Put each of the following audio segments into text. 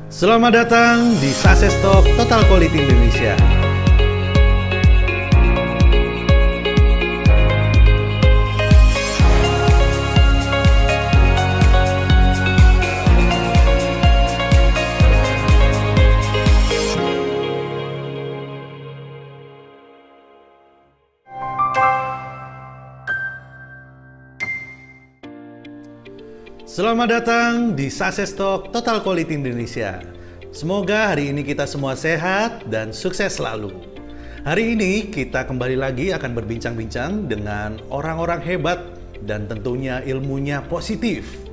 Selamat datang di Success Talk Total Quality Indonesia. Selamat datang di Success Talk Total Quality Indonesia. Semoga hari ini kita semua sehat dan sukses selalu. Hari ini kita kembali lagi akan berbincang-bincang dengan orang-orang hebat dan tentunya ilmunya positif.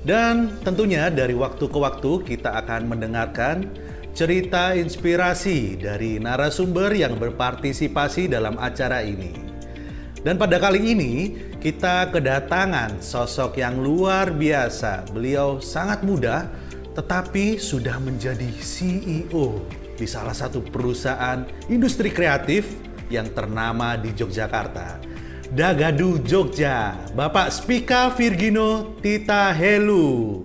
Dan tentunya dari waktu ke waktu kita akan mendengarkan cerita inspirasi dari narasumber yang berpartisipasi dalam acara ini. Dan pada kali ini kita kedatangan sosok yang luar biasa. Beliau sangat muda tetapi sudah menjadi CEO di salah satu perusahaan industri kreatif yang ternama di Yogyakarta. Dagadu Jogja, Bapak Spika Virgino Tita Helu.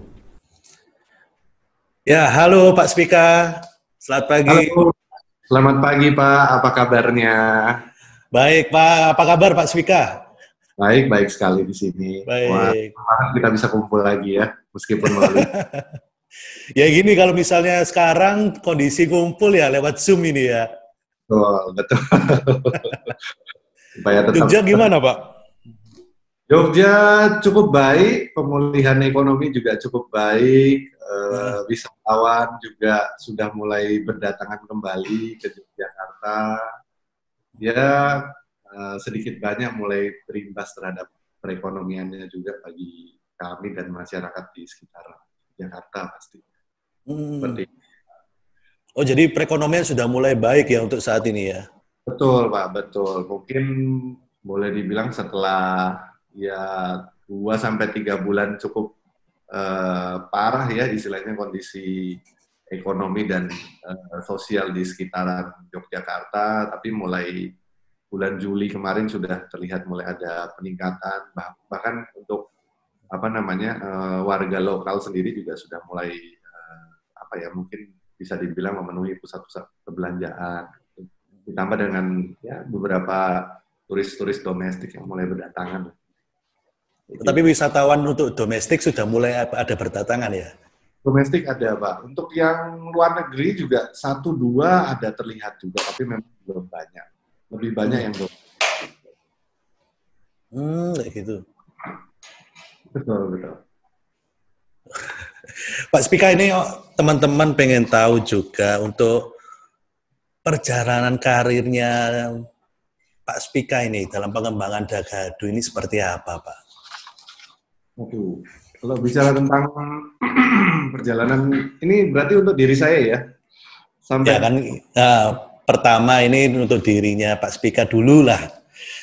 Ya, halo Pak Spika. Selamat pagi. Halo, selamat pagi Pak. Apa kabarnya? Baik Pak, apa kabar Pak Spika? Baik, baik sekali di sini. Baik. Wah, kita bisa kumpul lagi ya, meskipun melalui. Ya gini, kalau misalnya sekarang kondisi kumpul ya lewat Zoom ini ya. Betul, betul. Supaya tetap. Jogja gimana Pak? Jogja cukup baik, pemulihan ekonomi juga cukup baik, wisatawan juga sudah mulai berdatangan kembali ke Yogyakarta. Ya, sedikit banyak mulai berimbas terhadap perekonomiannya juga bagi kami dan masyarakat di sekitar Jakarta pasti. Seperti Oh, jadi perekonomian sudah mulai baik ya untuk saat ini ya? Betul Pak, betul. Mungkin boleh dibilang setelah ya 2-3 bulan cukup parah ya istilahnya kondisi ekonomi dan sosial di sekitaran Yogyakarta, tapi mulai bulan Juli kemarin sudah terlihat mulai ada peningkatan, bahkan untuk warga lokal sendiri juga sudah mulai mungkin bisa dibilang memenuhi pusat-pusat perbelanjaan, ditambah dengan ya beberapa turis-turis domestik yang mulai berdatangan. Tapi wisatawan untuk domestik sudah mulai ada berdatangan ya? Domestik ada Pak. Untuk yang luar negeri juga 1-2 ada terlihat juga, tapi memang belum banyak. Lebih banyak yang belum. Kayak gitu. Betul, betul. Pak Spika, ini teman-teman pengen tahu juga untuk perjalanan karirnya Pak Spika ini dalam pengembangan Dagadu ini seperti apa Pak? Oke. Kalau bicara tentang perjalanan, ini berarti untuk diri saya ya? Ya kan, pertama ini untuk dirinya Pak Spika dulu lah.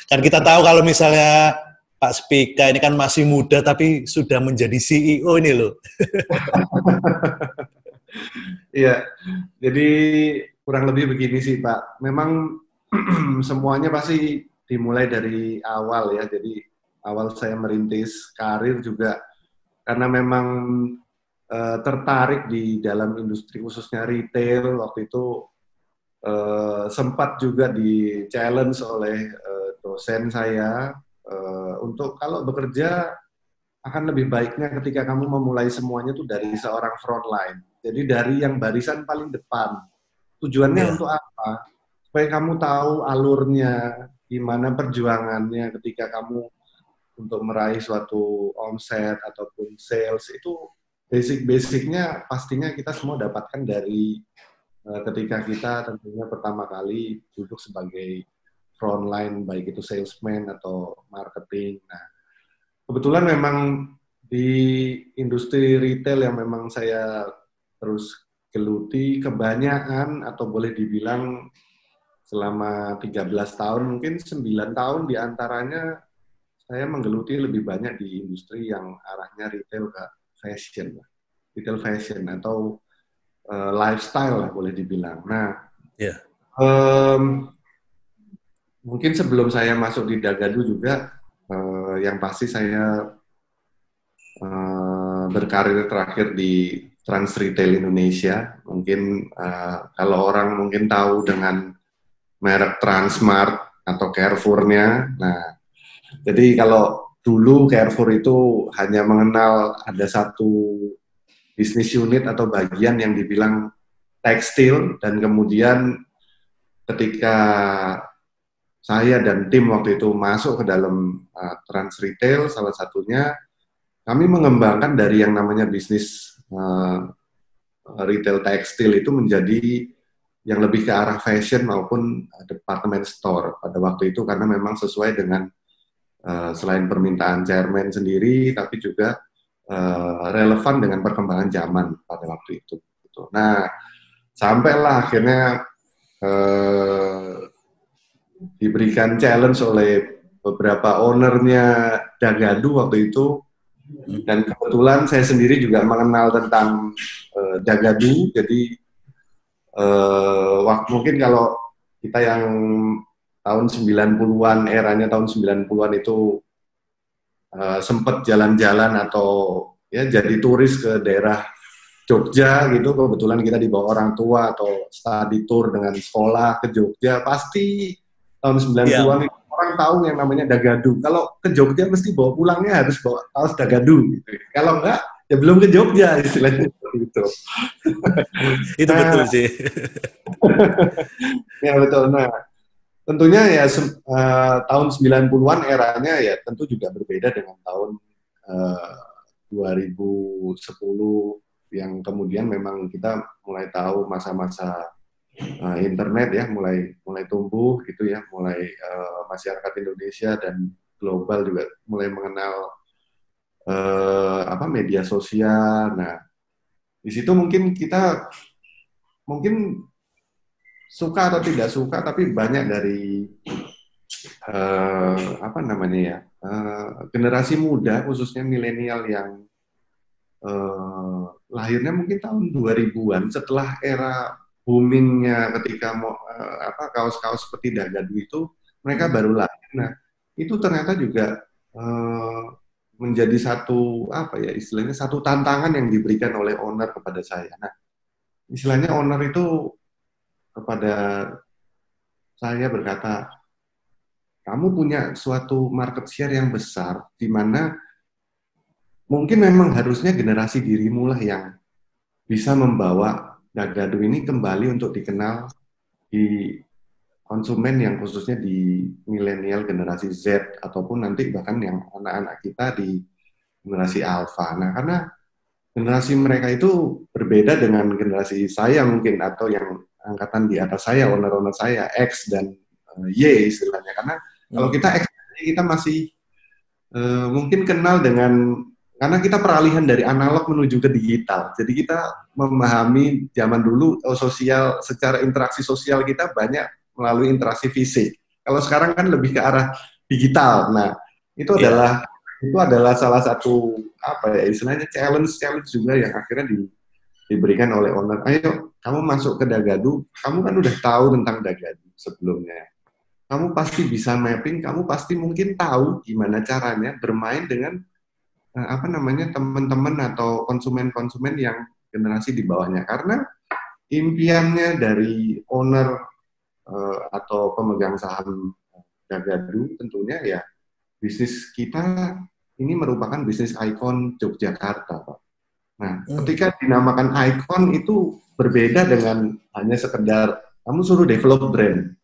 Kan kita tahu kalau misalnya Pak Spika ini kan masih muda tapi sudah menjadi CEO ini loh. Iya, jadi kurang lebih begini sih Pak. Memang semuanya pasti dimulai dari awal ya. Jadi awal saya merintis karir juga karena memang tertarik di dalam industri khususnya retail. Waktu itu sempat juga di challenge oleh dosen saya untuk kalau bekerja akan lebih baiknya ketika kamu memulai semuanya tuh dari seorang frontline. Jadi dari yang barisan paling depan. Tujuannya untuk apa? Supaya kamu tahu alurnya, gimana perjuangannya ketika kamu untuk meraih suatu omset ataupun sales. Itu basic-basicnya pastinya kita semua dapatkan dari ketika kita tentunya pertama kali duduk sebagai frontline, baik itu salesman atau marketing. Nah, kebetulan memang di industri retail yang memang saya terus geluti, kebanyakan atau boleh dibilang selama 13 tahun, mungkin 9 tahun diantaranya saya menggeluti lebih banyak di industri yang arahnya retail ke fashion, retail fashion atau lifestyle lah boleh dibilang. Nah, mungkin sebelum saya masuk di Dagadu juga, yang pasti saya berkarir terakhir di Trans Retail Indonesia. Mungkin kalau orang mungkin tahu dengan merek Transmart atau Carrefour-nya. Nah, jadi kalau dulu Carrefour itu hanya mengenal ada satu bisnis unit atau bagian yang dibilang tekstil, dan kemudian ketika saya dan tim waktu itu masuk ke dalam Trans Retail, salah satunya kami mengembangkan dari yang namanya bisnis retail tekstil itu menjadi yang lebih ke arah fashion maupun department store pada waktu itu, karena memang sesuai dengan selain permintaan chairman sendiri, tapi juga relevan dengan perkembangan zaman pada waktu itu. Nah, sampailah akhirnya diberikan challenge oleh beberapa ownernya Dagadu waktu itu, dan kebetulan saya sendiri juga mengenal tentang Dagadu, jadi mungkin kalau kita yang tahun 90-an, eranya tahun 90-an itu sempat jalan-jalan atau ya jadi turis ke daerah Jogja gitu, kebetulan kita dibawa orang tua atau study tour dengan sekolah ke Jogja, pasti tahun 90-an itu orang tahu yang namanya Dagadu. Kalau ke Jogja mesti bawa pulangnya harus bawa kaos Dagadu gitu. Kalau enggak, ya belum ke Jogja istilahnya gitu. Itu betul sih. Ya betul. Nah, tentunya ya tahun 90-an eranya ya tentu juga berbeda dengan tahun 2010 yang kemudian memang kita mulai tahu masa-masa internet ya mulai tumbuh gitu ya, mulai masyarakat Indonesia dan global juga mulai mengenal media sosial. Nah, di situ mungkin kita suka atau tidak suka, tapi banyak dari generasi muda khususnya milenial yang lahirnya mungkin tahun 2000-an setelah era boomingnya ketika kaos-kaos seperti Dagadu itu mereka baru lahir. Nah, itu ternyata juga menjadi satu istilahnya satu tantangan yang diberikan oleh owner kepada saya. Nah, istilahnya owner itu kepada saya berkata, kamu punya suatu market share yang besar di mana mungkin memang harusnya generasi dirimu lah yang bisa membawa Dagadu ini kembali untuk dikenal di konsumen yang khususnya di milenial generasi Z ataupun nanti bahkan yang anak-anak kita di generasi Alpha. Nah, karena generasi mereka itu berbeda dengan generasi saya mungkin atau yang angkatan di atas saya, owner-owner saya X dan Y istilahnya. Karena kalau kita X kita masih mungkin kenal dengan karena kita peralihan dari analog menuju ke digital. Jadi kita memahami zaman dulu sosial, secara interaksi sosial kita banyak melalui interaksi fisik. Kalau sekarang kan lebih ke arah digital. Nah, itu adalah salah satu istilahnya challenge juga yang akhirnya diberikan oleh owner. Ayo, kamu masuk ke Dagadu, kamu kan udah tahu tentang Dagadu sebelumnya. Kamu pasti bisa mapping, kamu pasti mungkin tahu gimana caranya bermain dengan teman-teman atau konsumen-konsumen yang generasi di bawahnya. Karena impiannya dari owner atau pemegang saham Dagadu tentunya ya bisnis kita ini merupakan bisnis ikon Yogyakarta, Pak. Nah, ketika dinamakan ikon itu berbeda dengan hanya sekedar kamu suruh develop brand.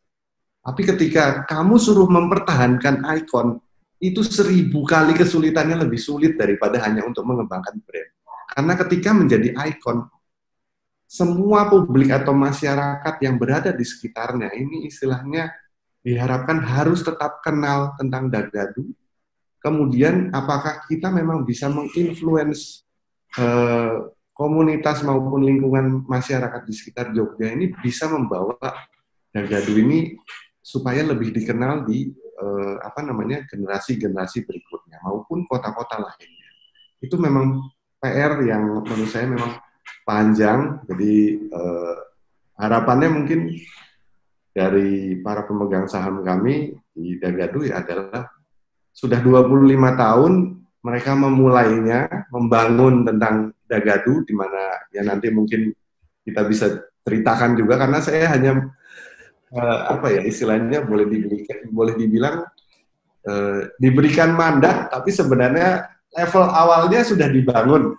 Tapi ketika kamu suruh mempertahankan ikon, itu 1000 kali kesulitannya lebih sulit daripada hanya untuk mengembangkan brand. Karena ketika menjadi ikon, semua publik atau masyarakat yang berada di sekitarnya ini istilahnya diharapkan harus tetap kenal tentang Dagadu. Kemudian apakah kita memang bisa menginfluence komunitas maupun lingkungan masyarakat di sekitar Jogja ini bisa membawa Dagadu ini supaya lebih dikenal di generasi-generasi berikutnya maupun kota-kota lainnya. Itu memang PR yang menurut saya memang panjang. Jadi harapannya mungkin dari para pemegang saham kami di Dagadu ya adalah sudah 25 tahun mereka memulainya, membangun tentang Dagadu, di mana ya nanti mungkin kita bisa ceritakan juga, karena saya hanya apa ya istilahnya boleh dibilang diberikan mandat, tapi sebenarnya level awalnya sudah dibangun.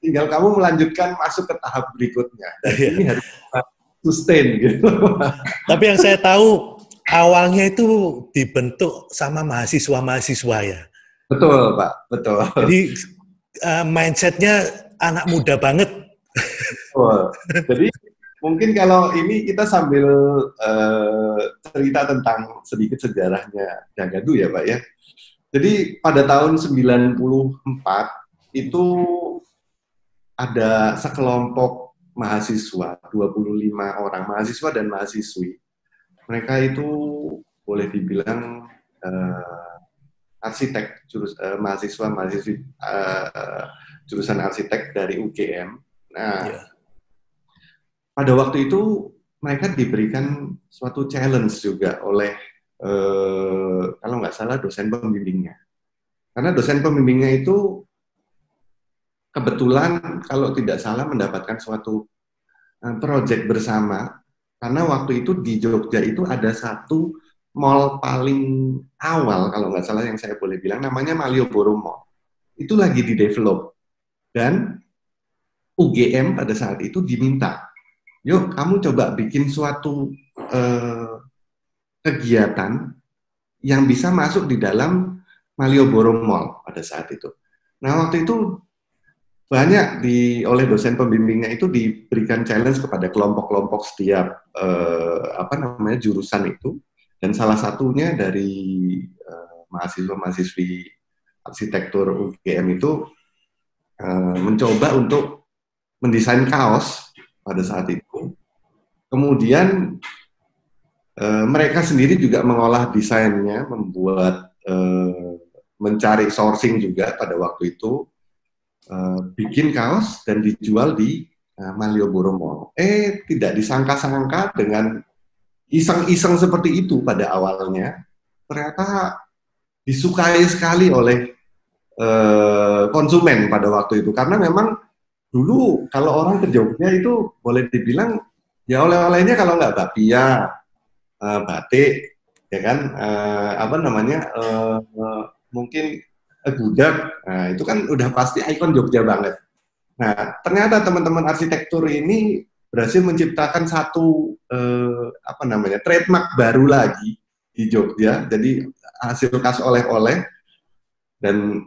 Tinggal kamu melanjutkan masuk ke tahap berikutnya. Dan ini harus sustain gitu. Tapi yang saya tahu awalnya itu dibentuk sama mahasiswa-mahasiswa ya. Betul, Pak. Betul. Jadi mindsetnya anak muda banget. Betul. Jadi mungkin kalau ini kita sambil cerita tentang sedikit sejarahnya Dagadu ya, Pak ya. Jadi pada tahun 94 itu ada sekelompok mahasiswa, 25 orang mahasiswa dan mahasiswi. Mereka itu boleh dibilang arsitek, mahasiswa-mahasiswi jurusan arsitek dari UGM. Nah, pada waktu itu mereka diberikan suatu challenge juga oleh kalau nggak salah dosen pembimbingnya. Karena dosen pembimbingnya itu kebetulan kalau tidak salah mendapatkan suatu proyek bersama, karena waktu itu di Jogja itu ada satu mall paling awal kalau nggak salah yang saya boleh bilang namanya Malioboro Mall. Itu lagi di-develop dan UGM pada saat itu diminta, yuk kamu coba bikin suatu kegiatan yang bisa masuk di dalam Malioboro Mall pada saat itu. Nah waktu itu banyak oleh dosen pembimbingnya itu diberikan challenge kepada kelompok-kelompok setiap jurusan itu, dan salah satunya dari mahasiswa-mahasiswi arsitektur UGM itu mencoba untuk mendesain kaos pada saat itu. Kemudian mereka sendiri juga mengolah desainnya, membuat mencari sourcing juga pada waktu itu. Bikin kaos dan dijual di Malioboro Mall. Tidak disangka-sangka dengan iseng-iseng seperti itu pada awalnya, ternyata disukai sekali oleh konsumen pada waktu itu. Karena memang dulu kalau orang ke Jogja itu boleh dibilang ya oleh-olehnya kalau nggak bakpia, batik, ya kan, mungkin gudeg, nah itu kan udah pasti ikon Jogja banget. Nah ternyata teman-teman arsitektur ini berhasil menciptakan satu trademark baru lagi di Jogja. Jadi hasil khas oleh-oleh, dan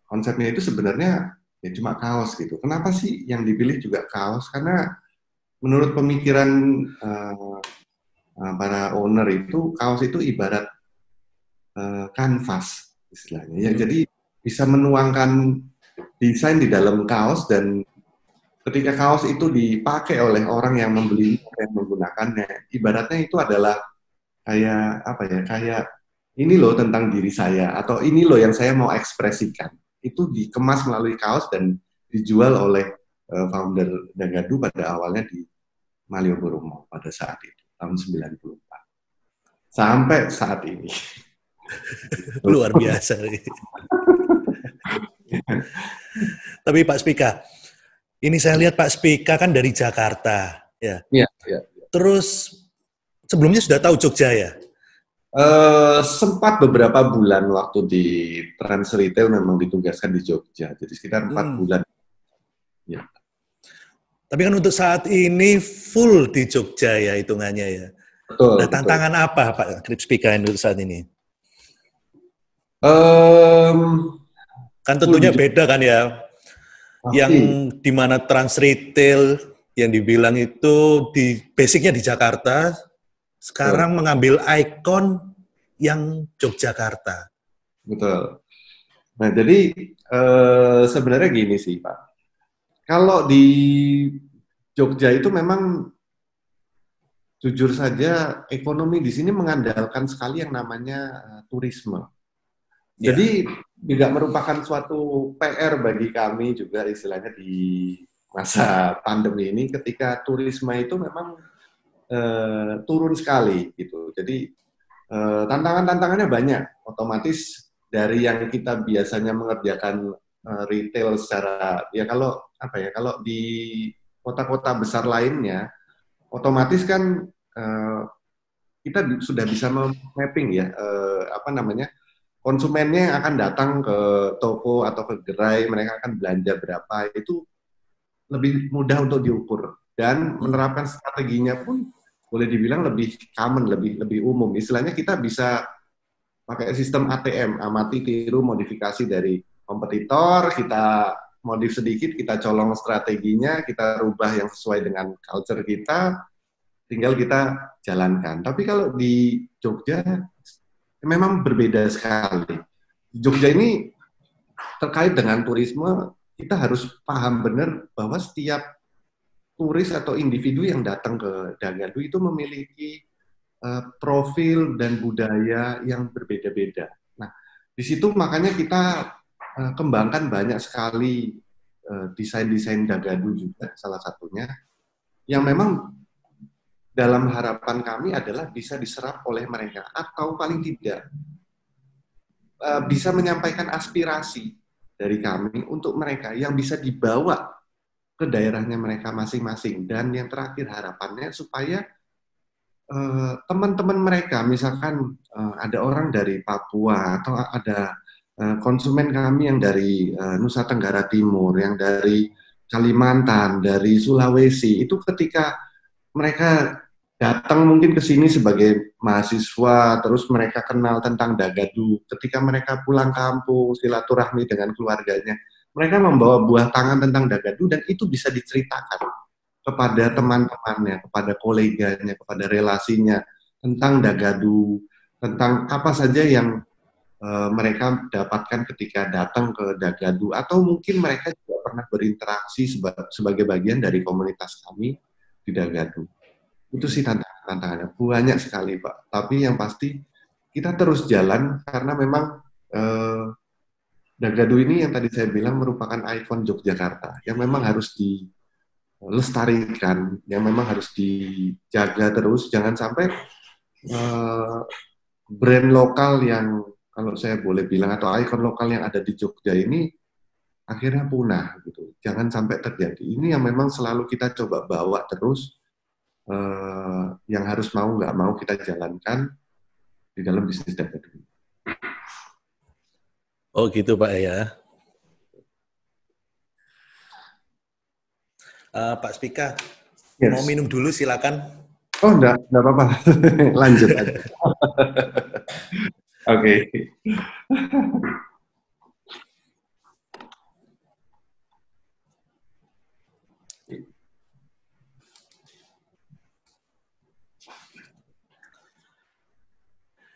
konsepnya itu sebenarnya ya cuma kaos gitu. Kenapa sih yang dipilih juga kaos? Karena menurut pemikiran para owner itu kaos itu ibarat kanvas istilahnya. Ya, jadi bisa menuangkan desain di dalam kaos, dan ketika kaos itu dipakai oleh orang yang membeli, yang menggunakannya, ibaratnya itu adalah kayak ini loh tentang diri saya, atau ini loh yang saya mau ekspresikan. Itu dikemas melalui kaos dan dijual oleh founder Dagadu pada awalnya di Malioboro Mall pada saat itu, tahun 94. Sampai saat ini. Luar biasa. Tapi Pak Spika, ini saya lihat Pak Spika kan dari Jakarta, ya. Iya. Terus sebelumnya sudah tahu Jogja ya? Sempat beberapa bulan waktu di Trans Retail memang ditugaskan di Jogja, jadi sekitar 4 bulan. Ya. Tapi kan untuk saat ini full di Jogja ya hitungannya ya. Betul. Nah, tantangan apa Pak Spika untuk saat ini? Kan tentunya beda kan ya. Yang dimana Trans Retail yang dibilang itu basicnya di Jakarta, sekarang mengambil ikon yang Yogyakarta. Betul. Nah, jadi sebenarnya gini sih Pak. Kalau di Jogja itu memang jujur saja ekonomi di sini mengandalkan sekali yang namanya turisme. Jadi juga merupakan suatu PR bagi kami juga istilahnya di masa pandemi ini, ketika turisme itu memang turun sekali gitu. Jadi tantangan-tantangannya banyak. Otomatis dari yang kita biasanya mengerjakan retail secara ya kalau apa ya kalau di kota-kota besar lainnya otomatis kan kita sudah bisa mapping ya apa namanya konsumennya yang akan datang ke toko atau ke gerai mereka akan belanja berapa itu lebih mudah untuk diukur dan menerapkan strateginya pun boleh dibilang lebih common lebih lebih umum istilahnya kita bisa pakai sistem ATM, amati, tiru, modifikasi dari kompetitor, kita modif sedikit, kita colong strateginya, kita rubah yang sesuai dengan culture kita, tinggal kita jalankan. Tapi kalau di Jogja, memang berbeda sekali. Di Jogja ini terkait dengan turisme, kita harus paham benar bahwa setiap turis atau individu yang datang ke Dagadu itu memiliki profil dan budaya yang berbeda-beda. Nah, di situ makanya kita kembangkan banyak sekali desain-desain Dagadu juga salah satunya yang memang dalam harapan kami adalah bisa diserap oleh mereka atau paling tidak bisa menyampaikan aspirasi dari kami untuk mereka yang bisa dibawa ke daerahnya mereka masing-masing dan yang terakhir harapannya supaya teman-teman mereka, misalkan ada orang dari Papua atau ada konsumen kami yang dari Nusa Tenggara Timur, yang dari Kalimantan, dari Sulawesi, itu ketika mereka datang mungkin ke sini sebagai mahasiswa, terus mereka kenal tentang Dagadu, ketika mereka pulang kampung, silaturahmi dengan keluarganya, mereka membawa buah tangan tentang Dagadu dan itu bisa diceritakan kepada teman-temannya, kepada koleganya, kepada relasinya tentang Dagadu, tentang apa saja yang mereka dapatkan ketika datang ke Dagadu, atau mungkin mereka juga pernah berinteraksi sebagai bagian dari komunitas kami di Dagadu. Itu sih tantangannya. Banyak sekali, Pak. Tapi yang pasti kita terus jalan karena memang Dagadu ini yang tadi saya bilang merupakan ikon Yogyakarta yang memang harus dilestarikan, yang memang harus dijaga terus, jangan sampai brand lokal yang kalau saya boleh bilang atau ikon lokal yang ada di Jogja ini akhirnya punah gitu. Jangan sampai terjadi. Ini yang memang selalu kita coba bawa terus, yang harus mau nggak mau kita jalankan di dalam bisnis Dagadu. Oh gitu Pak ya. Pak Spika, Yes. mau minum dulu silakan. Oh enggak apa-apa. Lanjut aja. Oke.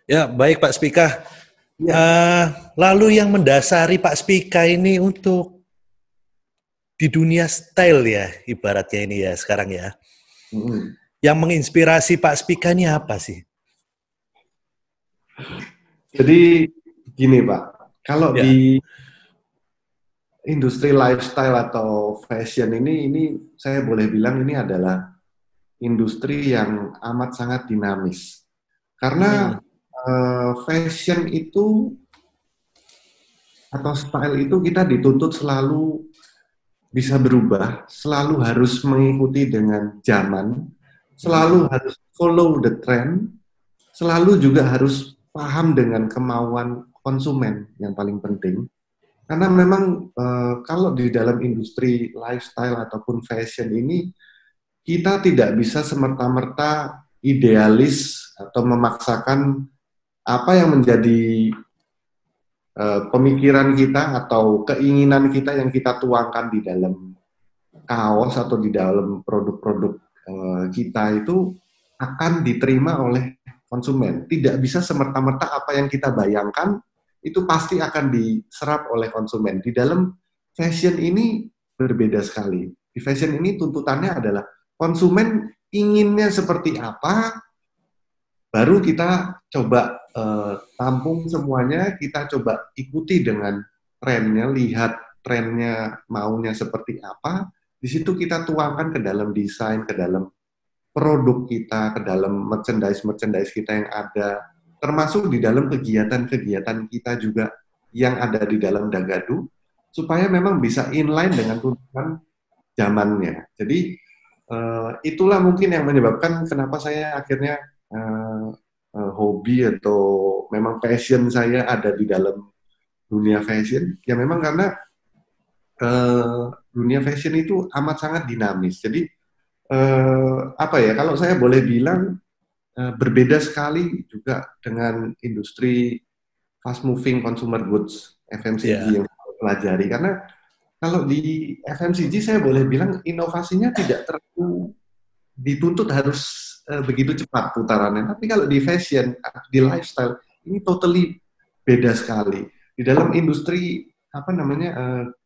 Ya, baik Pak Spika. Ya. Lalu yang mendasari Pak Spika ini untuk di dunia style ya, ibaratnya ini ya sekarang ya. Yang menginspirasi Pak Spika ini apa sih? Jadi gini Pak, kalau di industri lifestyle atau fashion ini saya boleh bilang ini adalah industri yang amat sangat dinamis. Karena fashion itu atau style itu kita dituntut selalu bisa berubah, selalu harus mengikuti dengan zaman, selalu harus follow the trend, selalu juga harus paham dengan kemauan konsumen yang paling penting. Karena memang kalau di dalam industri lifestyle ataupun fashion ini, kita tidak bisa semerta-merta idealis atau memaksakan apa yang menjadi pemikiran kita atau keinginan kita yang kita tuangkan di dalam kaos atau di dalam produk-produk kita itu akan diterima oleh konsumen. Tidak bisa semerta-merta apa yang kita bayangkan itu pasti akan diserap oleh konsumen. Di dalam fashion ini berbeda sekali. Di fashion ini tuntutannya adalah konsumen inginnya seperti apa, baru kita coba tampung semuanya, kita coba ikuti dengan trennya, lihat trennya maunya seperti apa, di situ kita tuangkan ke dalam desain, ke dalam produk kita, ke dalam merchandise kita yang ada, termasuk di dalam kegiatan-kegiatan kita juga yang ada di dalam Dagadu supaya memang bisa inline dengan tuntutan zamannya. Jadi itulah mungkin yang menyebabkan kenapa saya akhirnya hobi atau memang passion saya ada di dalam dunia fashion. Ya memang karena dunia fashion itu amat sangat dinamis. Jadi apa ya? Kalau saya boleh bilang berbeda sekali juga dengan industri fast moving consumer goods FMCG yang saya pelajari. Karena kalau di FMCG saya boleh bilang inovasinya tidak terlalu dituntut harus begitu cepat putarannya. Tapi kalau di fashion, di lifestyle ini totally beda sekali. Di dalam industri apa namanya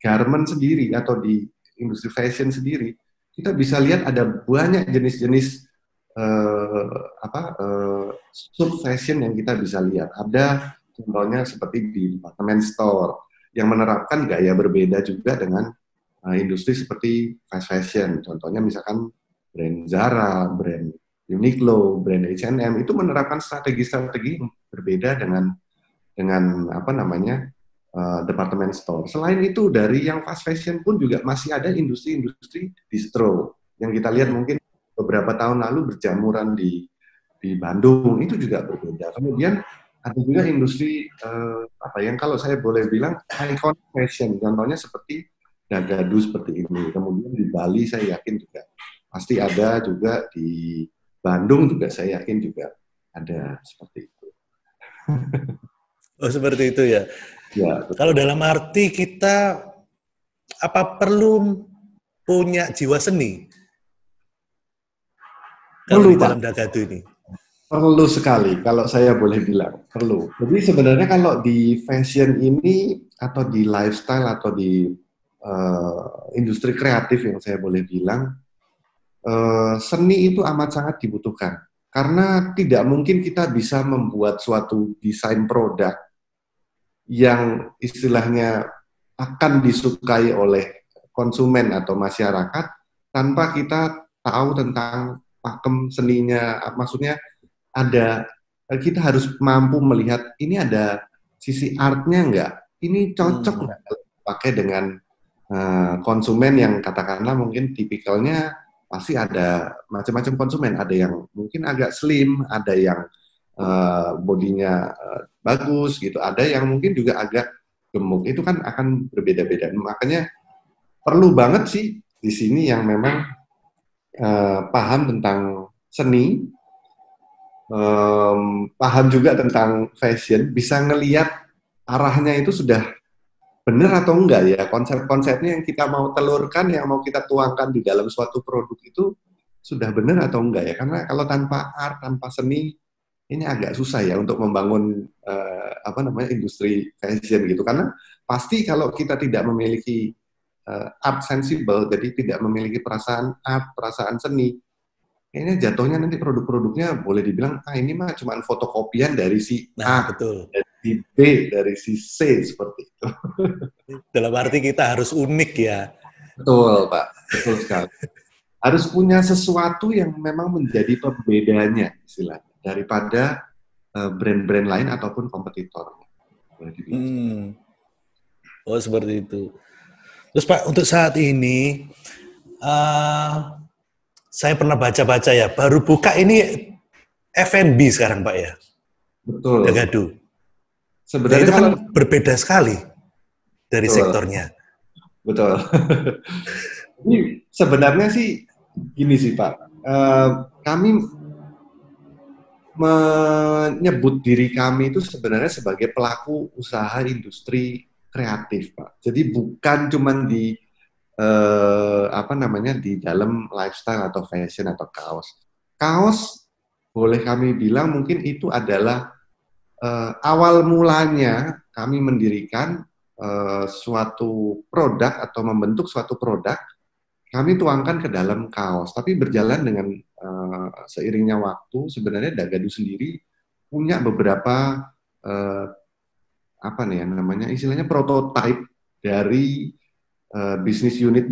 garment sendiri atau di industri fashion sendiri, kita bisa lihat ada banyak jenis-jenis sub fashion yang kita bisa lihat. Ada contohnya seperti di department store yang menerapkan gaya berbeda juga dengan industri seperti fast fashion. Contohnya misalkan brand Zara, brand Uniqlo, brand H&M itu menerapkan strategi-strategi yang berbeda dengan apa namanya department store. Selain itu dari yang fast fashion pun juga masih ada industri-industri distro yang kita lihat mungkin beberapa tahun lalu berjamuran di Bandung itu juga berbeda. Kemudian ada juga industri apa yang kalau saya boleh bilang icon fashion, contohnya seperti Dagadu seperti ini. Kemudian di Bali saya yakin juga pasti ada, juga di Bandung juga saya yakin juga ada seperti itu. Oh, seperti itu ya. Ya, kalau dalam arti kita apa perlu punya jiwa seni kalau di dalam Dagadu ini? Perlu sekali, kalau saya boleh bilang, perlu. Jadi sebenarnya kalau di fashion ini, atau di lifestyle, atau di industri kreatif yang saya boleh bilang, seni itu amat sangat dibutuhkan. Karena tidak mungkin kita bisa membuat suatu desain produk yang istilahnya akan disukai oleh konsumen atau masyarakat tanpa kita tahu tentang pakem seninya. Maksudnya kita harus mampu melihat ini ada sisi artnya nggak, ini cocok nggak pakai dengan konsumen yang katakanlah mungkin tipikalnya pasti ada macam-macam konsumen, ada yang mungkin agak slim, ada yang bodinya bagus gitu, ada yang mungkin juga agak gemuk, itu kan akan berbeda-beda. Makanya perlu banget sih di sini yang memang paham tentang seni, paham juga tentang fashion, bisa ngelihat arahnya itu sudah benar atau enggak ya, konsep-konsepnya yang kita mau telurkan, yang mau kita tuangkan di dalam suatu produk itu sudah benar atau enggak ya. Karena kalau tanpa art, tanpa seni, ini agak susah ya untuk membangun apa namanya industri fashion gitu. Karena pasti kalau kita tidak memiliki art sensible, jadi tidak memiliki perasaan art, perasaan seni, kayaknya jatuhnya nanti produk-produknya boleh dibilang ini mah cuma fotokopian dari si A, betul. dari si B, dari si C, seperti itu. Dalam arti kita harus unik ya. Betul Pak, betul sekali. Harus punya sesuatu yang memang menjadi pembedanya istilahnya daripada brand-brand lain ataupun kompetitornya. Oh seperti itu. Terus Pak, untuk saat ini saya pernah baca-baca ya, baru buka ini F&B sekarang Pak ya. Betul. Dagadu. Sebenarnya itu kan berbeda sekali dari sektornya. Betul. Ini sebenarnya sih gini sih Pak, kami menyebut diri kami itu sebenarnya sebagai pelaku usaha industri kreatif Pak. Jadi bukan cuma di apa namanya di dalam lifestyle atau fashion atau kaos. Kaos boleh kami bilang mungkin itu adalah awal mulanya kami mendirikan suatu produk atau membentuk suatu produk, kami tuangkan ke dalam kaos. Tapi berjalan dengan seiringnya waktu, sebenarnya Dagadu sendiri punya beberapa apa nih namanya istilahnya prototipe dari bisnis unit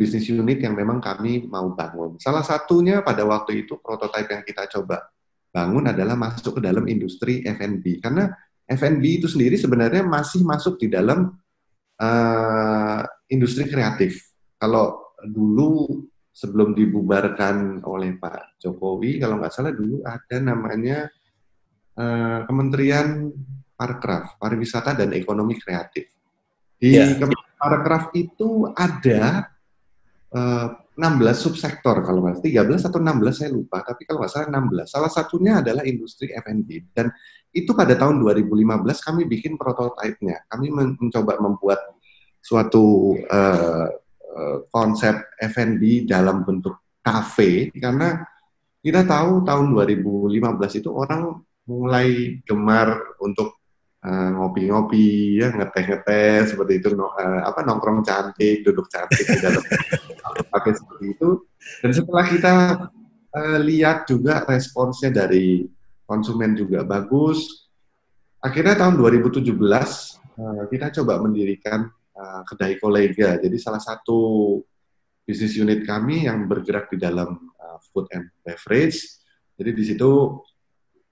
yang memang kami mau bangun. Salah satunya pada waktu itu prototipe yang kita coba bangun adalah masuk ke dalam industri F&B, karena F&B itu sendiri sebenarnya masih masuk di dalam industri kreatif. Kalau dulu sebelum dibubarkan oleh Pak Jokowi, kalau nggak salah dulu ada namanya Kementerian Parekraf, Pariwisata dan Ekonomi Kreatif. Di Ya. Kementerian Parekraf itu ada 16 subsektor, kalau nggak salah 13 atau 16 saya lupa, tapi kalau nggak salah 16. Salah satunya adalah industri F&B. Dan itu pada tahun 2015 kami bikin prototipe-nya. Kami mencoba membuat suatu konsep F&B dalam bentuk kafe, karena kita tahu tahun 2015 itu orang mulai gemar untuk ngopi-ngopi, ya ngeteh-ngeteh seperti itu, nongkrong cantik, duduk cantik di dalam pakai seperti itu. Dan setelah kita lihat juga responsnya dari konsumen juga bagus, akhirnya tahun 2017 kita coba mendirikan kedai kolega. Jadi salah satu bisnis unit kami yang bergerak di dalam food and beverage. Jadi di situ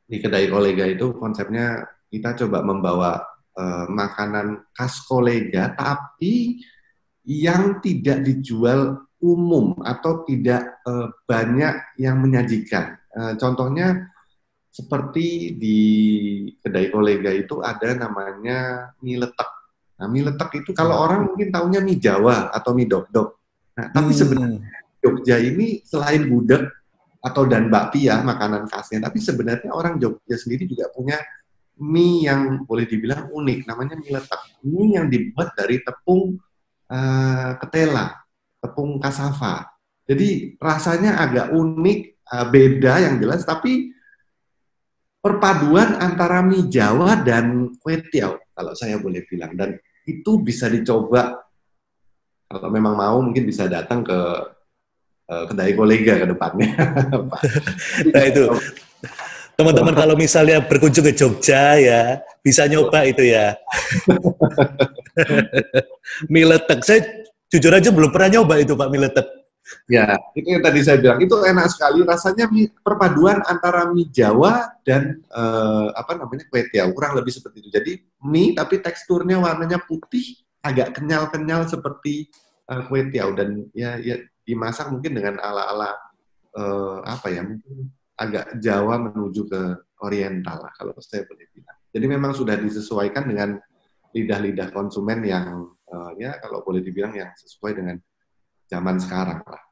di kedai kolega itu konsepnya kita coba membawa makanan khas kolega, tapi yang tidak dijual umum atau tidak banyak yang menyajikan. Contohnya seperti di kedai kolega itu ada namanya mie letek. Nah, mie letek itu kalau orang mungkin taunya mie Jawa atau mie dok-dok. Nah, tapi sebenarnya Jogja ini selain gudeg atau dan bakpia makanan khasnya, tapi sebenarnya orang Jogja sendiri juga punya mie yang boleh dibilang unik, namanya mie letek. Mie yang dibuat dari tepung ketela, tepung kasava. Jadi rasanya agak unik, beda yang jelas, tapi perpaduan antara mie Jawa dan kue tiaw, kalau saya boleh bilang. Dan itu bisa dicoba, kalau memang mau mungkin bisa datang ke kedai kolega ke depannya. Nah itu, teman-teman kalau misalnya berkunjung ke Jogja ya, bisa nyoba itu ya. Mie letek, saya jujur aja belum pernah nyoba itu Pak, mie letek. Ya, itu yang tadi saya bilang, itu enak sekali rasanya, perpaduan antara mie Jawa dan kue tiaw, kurang lebih seperti itu. Jadi mie tapi teksturnya warnanya putih, agak kenyal-kenyal seperti kue tiaw, dan ya dimasak mungkin dengan ala-ala mungkin agak Jawa menuju ke Oriental lah kalau saya boleh bilang. Jadi memang sudah disesuaikan dengan lidah-lidah konsumen yang kalau boleh dibilang yang sesuai dengan zaman sekarang lah.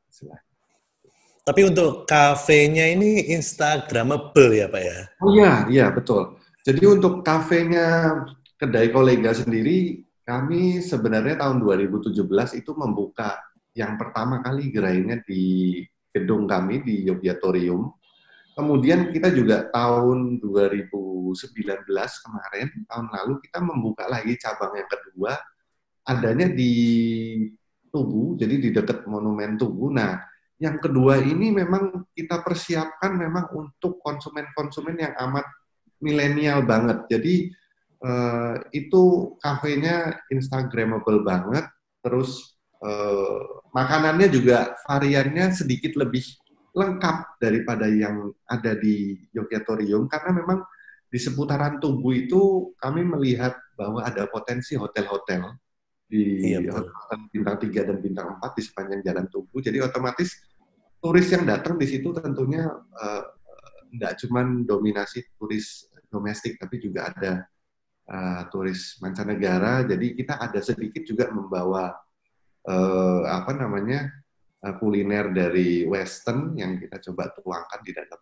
Tapi untuk kafenya ini Instagramable ya Pak ya? Oh iya betul. Jadi untuk kafenya kedai kolega sendiri, kami sebenarnya tahun 2017 itu membuka yang pertama kali gerainya di gedung kami di Yogyatorium. Kemudian kita juga tahun 2019 kemarin, tahun lalu kita membuka lagi cabang yang kedua, adanya di Tugu, jadi di dekat Monumen Tugu. Nah, yang kedua ini memang kita persiapkan memang untuk konsumen-konsumen yang amat milenial banget. Jadi itu kafenya Instagramable banget, terus makanannya juga variannya sedikit lebih lengkap daripada yang ada di Yogyatorium, karena memang di seputaran Tugu itu kami melihat bahwa ada potensi hotel-hotel di hotel bintang 3 dan bintang 4 di sepanjang jalan Tugu. Jadi otomatis turis yang datang di situ tentunya tidak cuma dominasi turis domestik, tapi juga ada turis mancanegara. Jadi kita ada sedikit juga membawa kuliner dari Western yang kita coba tuangkan di dalam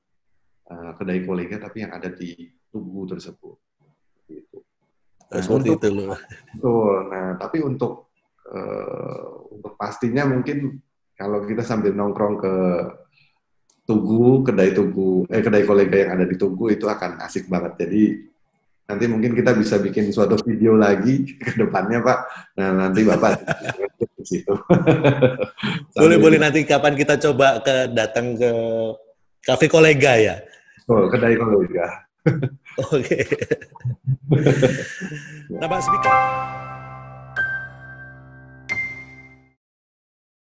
kedai kolega, tapi yang ada di Tugu tersebut. Gitu. Nah, seperti itu loh. Nah, tapi untuk pastinya mungkin kalau kita sambil nongkrong ke Tugu, kedai kolega yang ada di Tugu itu akan asik banget. Jadi nanti mungkin kita bisa bikin suatu video lagi ke depannya, Pak. Nah, nanti Bapak di situ. Boleh nanti kapan kita coba datang ke kafe kolega ya? Oh, kedai kolega. Oke. Nah, Pak Speaker.